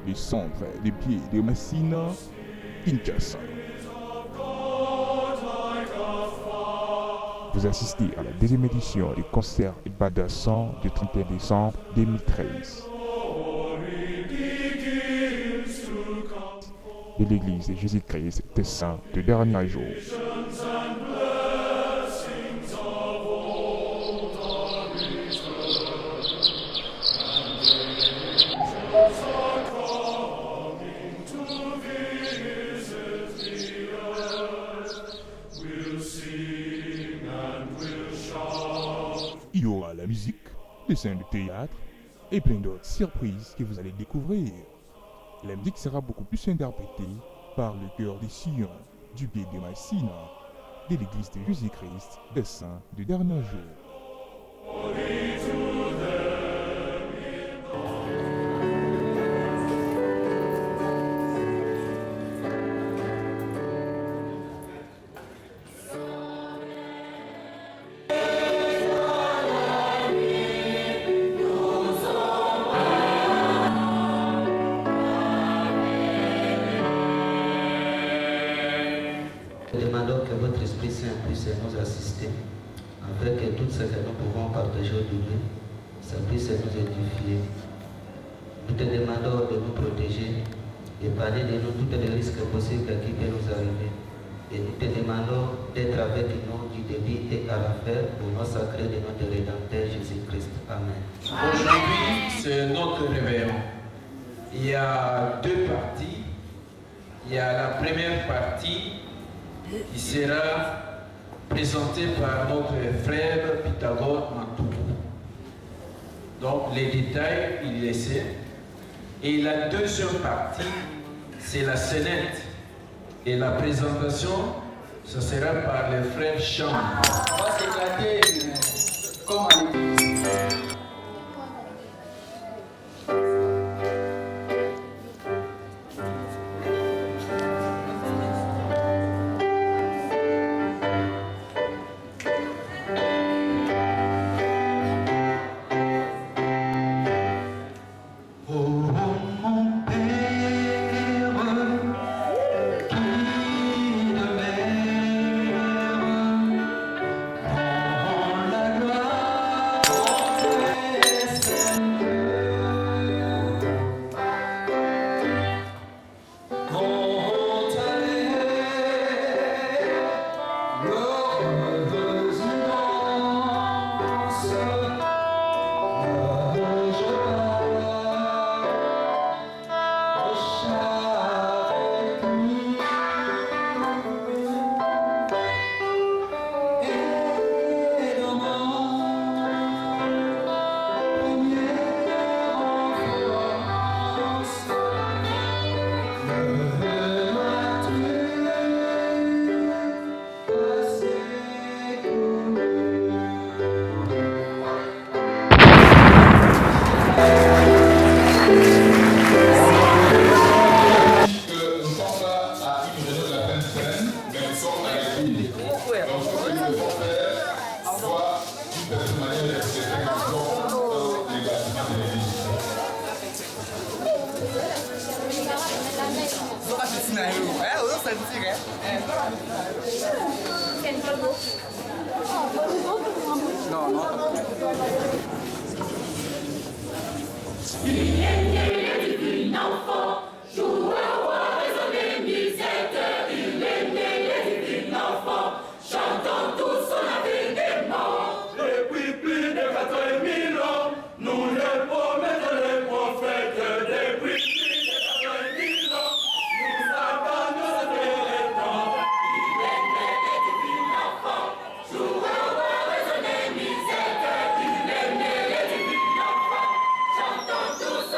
les centres des pieds de Messina, Kinshasa. Vous assistez à la deuxième édition du concert Badassan du 31 décembre 2013 de l'église de Jésus-Christ des Saints du dernier jour. Il y aura la musique, les scènes de théâtre et plein d'autres surprises que vous allez découvrir. La musique sera beaucoup plus interprétée par le chœur des Sion du pied de Messina de l'église de Jésus-Christ des Saints du dernier jour. Demandons que votre Esprit Saint puisse nous assister, afin que tout ce que nous pouvons partager aujourd'hui, ça puisse nous édifier. Nous te demandons de nous protéger, d'épargner de nous tous les risques possibles qui peuvent nous arriver. Et nous te demandons d'être avec nous du début et à la fin au nom sacré de notre Rédempteur Jésus-Christ. Amen. Aujourd'hui, c'est notre réveillon. Il y a deux parties. Il y a la première partie qui sera présentée par notre frère Pythagore Mantou. Donc les détails, il essaie. Et la deuxième partie, c'est la scénette. Et la présentation, ce sera par le frère Cham. On va s'éclater comme à l'église. Chantons tous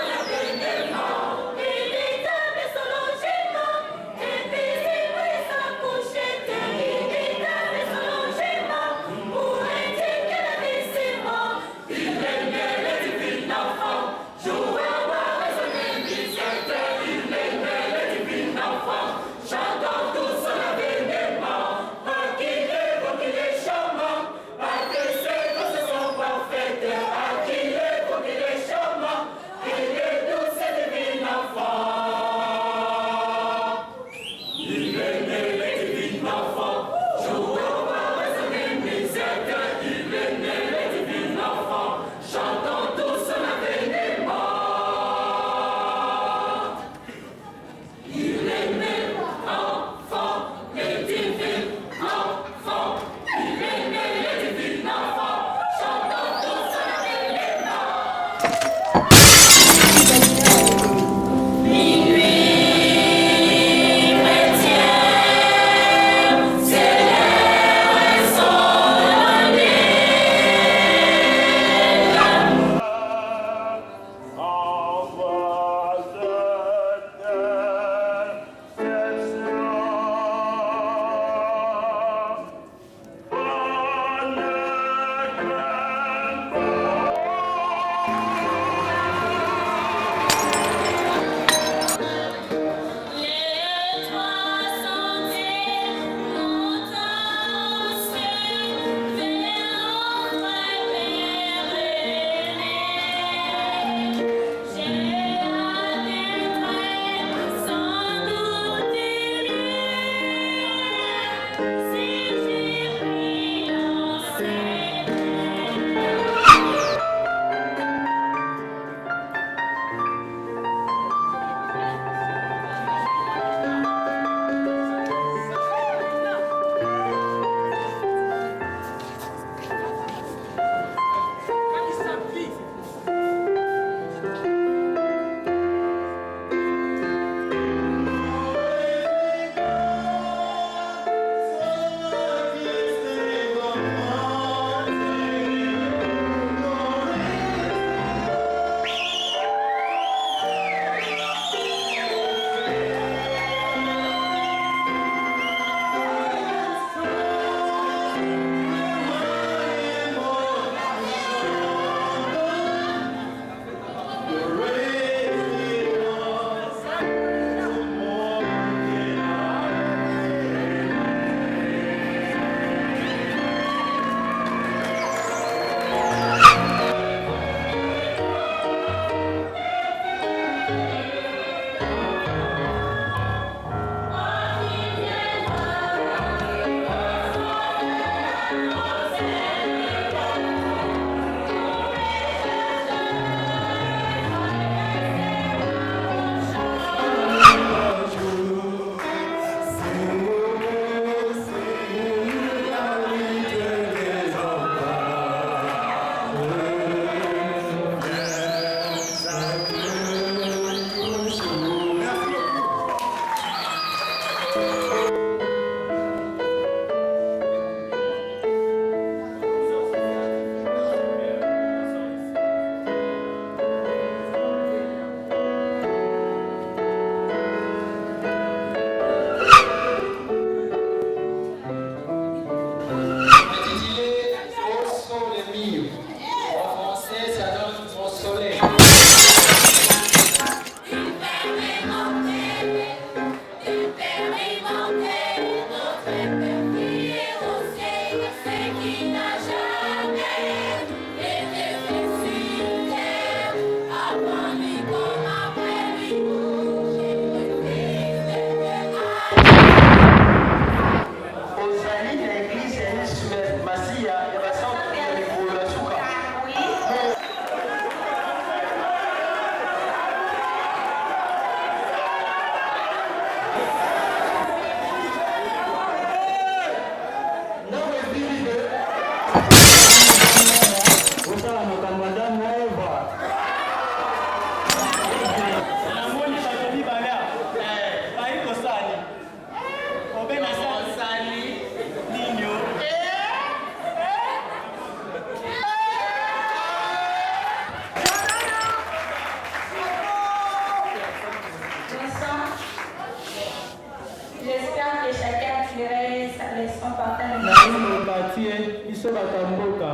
biso bakamboka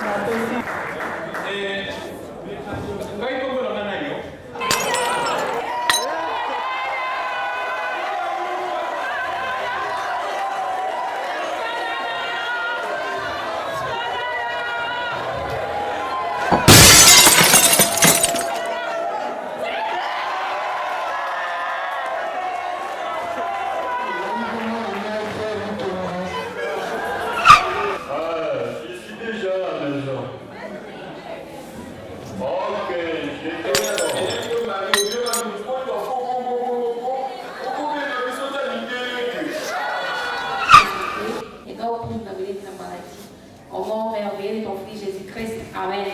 napesi ngai kokolonga na yo Au nom merveilleux de ton Fils Jésus-Christ. Amen.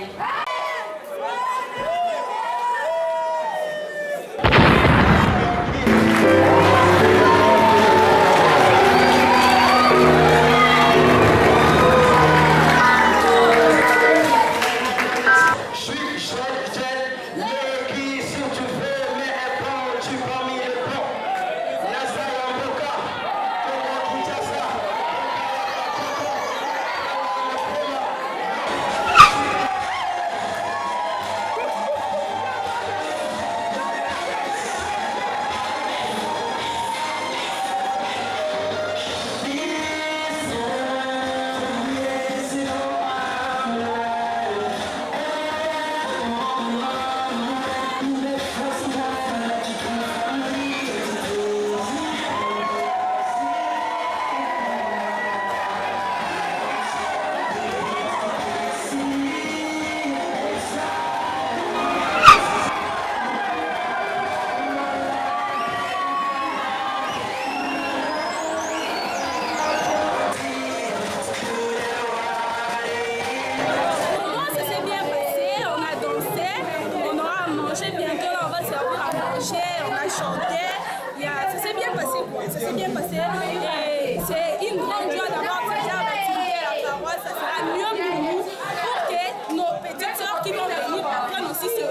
Ça s'est bien passé et c'est une grande joie d'avoir ce genre d'activité à la paroisse. Ça sera mieux pour nous, pour que nos petites soeurs qui vont venir apprennent aussi ce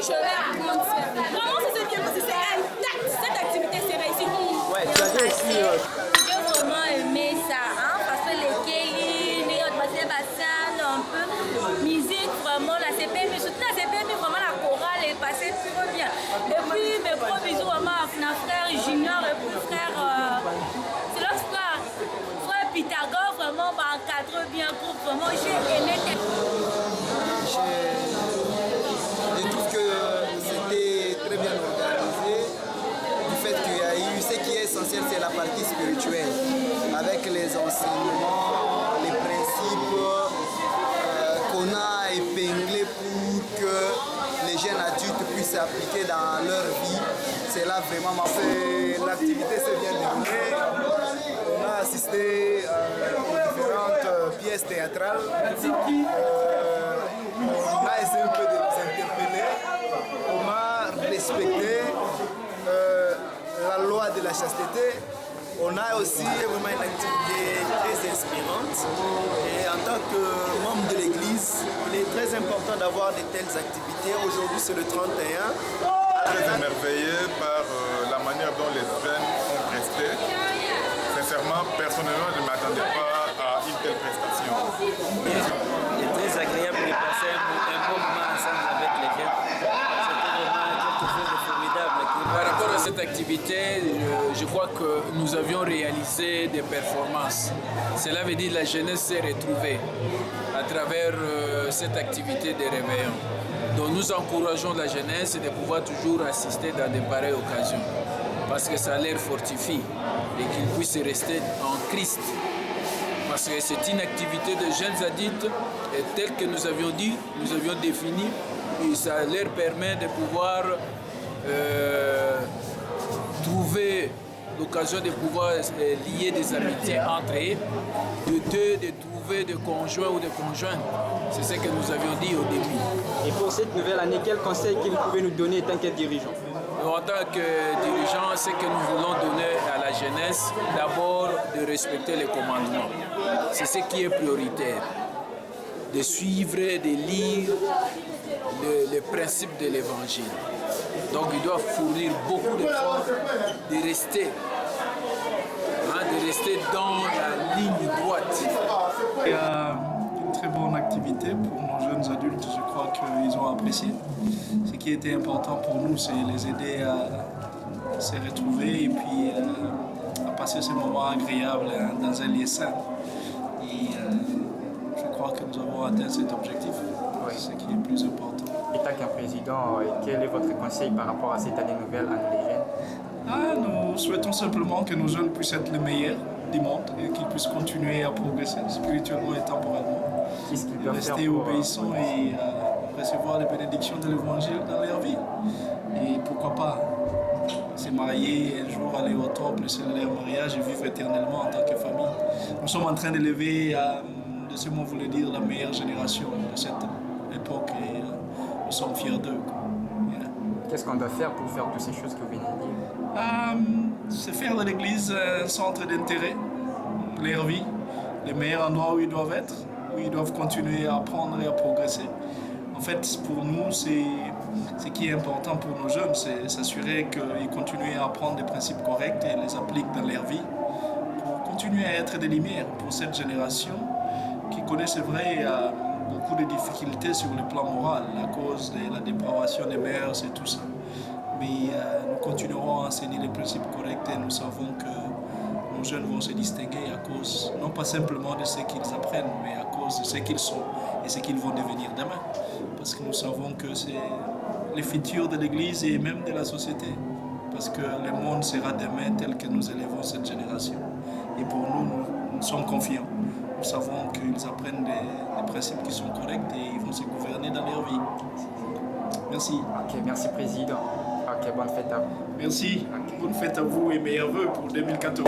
chemin à grande sœur. Vraiment, ça s'est bien passé, c'est intact. Cette activité s'est réussie pour nous. Ouais, tu as aussi. J'ai vraiment aimé ça, hein, parce que les Kéli, les autres bassins, un peu musique, vraiment, la CPM, surtout la CPM, vraiment la chorale est passée trop bien. Et puis mes gros bisous vraiment à mon frère Junior et puis frère, c'est l'autre frère Pythagore, vraiment, encadre bien le groupe, vraiment, j'ai aimé. Je trouve que c'était très bien organisé, du fait qu'il y a eu, ce qui est essentiel, c'est la partie spirituelle, avec les enseignements, les principes qu'on a épinglés pour que les jeunes adultes puissent appliquer dans leur vie. C'est là vraiment ma fait. L'activité s'est bien déroulée. On a assisté aux différentes pièces théâtrales. On a essayé un peu de nous interpeller. On a respecté la loi de la chasteté. On a aussi vraiment une activité très inspirante et en tant que membre de l'église, il est très important d'avoir de telles activités. Aujourd'hui c'est le 31. Très émerveillé par la manière dont les jeunes ont presté. Sincèrement, personnellement, je ne m'attendais pas à une telle prestation. C'est très agréable de passer un bon moment ensemble avec les jeunes. C'était vraiment quelque chose de formidable. Par rapport à cette activité, je crois que nous avions réalisé des performances. Cela veut dire que la jeunesse s'est retrouvée à travers cette activité de réveillon. Donc nous encourageons la jeunesse de pouvoir toujours assister dans de pareilles occasions parce que ça les fortifie et qu'ils puissent rester en Christ. Parce que c'est une activité de jeunes adultes et telle que nous avions dit, nous avions défini, et ça leur permet de pouvoir trouver l'occasion de pouvoir lier des amitiés entre eux, de trouver des conjoints ou des conjointes. C'est ce que nous avions dit au début. Et pour cette nouvelle année, quel conseil que vous pouvez nous donner en tant que dirigeant? En tant que dirigeant, ce que nous voulons donner à la jeunesse, d'abord de respecter les commandements. C'est ce qui est prioritaire. De suivre, de lire les principes de l'évangile. Donc ils doivent fournir beaucoup d'efforts, de rester dans la ligne droite Une très bonne activité pour nos jeunes adultes, je crois qu'ils ont apprécié. Ce qui était important pour nous, c'est les aider à se retrouver et puis à passer ce moment agréable dans un lieu sain. Et je crois que nous avons atteint cet objectif, ce qui est le plus important. En tant qu'un président, quel est votre conseil par rapport à cette année nouvelle, année des jeunes? Nous souhaitons simplement que nos jeunes puissent être les meilleurs du monde et qu'ils puissent continuer à progresser spirituellement et temporellement. Rester obéissants et recevoir les bénédictions de l'évangile dans leur vie. Et pourquoi pas se marier, un jour aller au temple, célébrer un mariage et vivre éternellement en tant que famille. Nous sommes en train d'élever, laissez-moi vous le dire, la meilleure génération de cette époque et nous sommes fiers d'eux. Qu'est-ce qu'on doit faire pour faire toutes ces choses que vous venez de dire? C'est faire de l'Église un centre d'intérêt, leur vie, le meilleur endroit où ils doivent être, où ils doivent continuer à apprendre et à progresser. En fait, pour nous, ce qui est important pour nos jeunes, c'est s'assurer qu'ils continuent à apprendre des principes corrects et les appliquent dans leur vie pour continuer à être des lumières pour cette génération qui connaît, c'est vrai, beaucoup de difficultés sur le plan moral à cause de la dépravation des mœurs et tout ça. Mais nous continuerons à enseigner les principes corrects et nous savons que nos jeunes vont se distinguer à cause, non pas simplement de ce qu'ils apprennent, mais à cause de ce qu'ils sont et ce qu'ils vont devenir demain. Parce que nous savons que c'est le futur de l'Église et même de la société. Parce que le monde sera demain tel que nous élevons cette génération. Et pour nous, nous sommes confiants. Nous savons qu'ils apprennent des principes qui sont corrects et ils vont se gouverner dans leur vie. Merci. Ok, merci Président. Ok, bonne fête à vous. Merci. Okay. Bonne fête à vous et meilleurs vœux pour 2014.